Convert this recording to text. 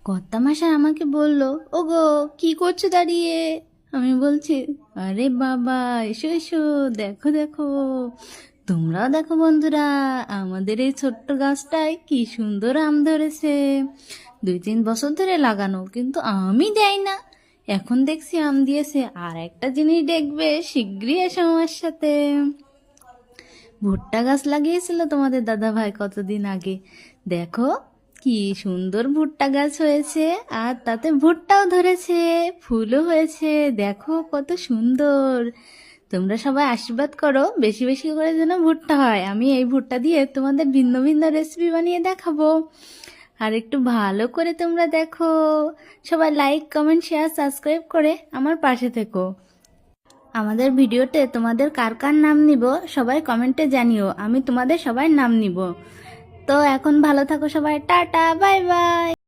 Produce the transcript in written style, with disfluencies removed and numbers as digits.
কর্তামশাই আমাকে বলল, ওগো কি করছো দাঁড়িয়ে? আমি বলছি, আরে বাবা এসো এসো, দেখো দেখো, তোমরাও দেখো বন্ধুরা, আমাদের এই ছোট্ট গাছটায় কি সুন্দর আম ধরেছে। 2-3 বছর ধরে লাগানো, কিন্তু আমই দেয় না। এখন দেখছি আম দিয়েছে। আর একটা জিনিস দেখবে, শিগগিরই এসো আমার সাথে। ভুট্টা গাছ লাগিয়েছিল তোমাদের দাদা ভাই কতদিন আগে। দেখো কি সুন্দর ভুট্টা গাছ হয়েছে, আর তাতে ভুট্টাও ধরেছে, ফুলও হয়েছে। দেখো কত সুন্দর। তোমরা সবাই আশীর্বাদ করো বেশি বেশি করে যেন ভুট্টা হয়। আমি এই ভুট্টা দিয়ে তোমাদের ভিন্ন ভিন্ন রেসিপি বানিয়ে দেখাবো। আর একটু ভালো করে তোমরা দেখো। সবাই লাইক কমেন্ট শেয়ার সাবস্ক্রাইব করে আমার পাশে থেকো। আমাদের ভিডিওতে তোমাদের কার কার নাম নিব সবাই কমেন্টে জানিও, আমি তোমাদের সবার নাম নিব। তো এখন ভালো থাকো সবাই, টাটা বাই বাই।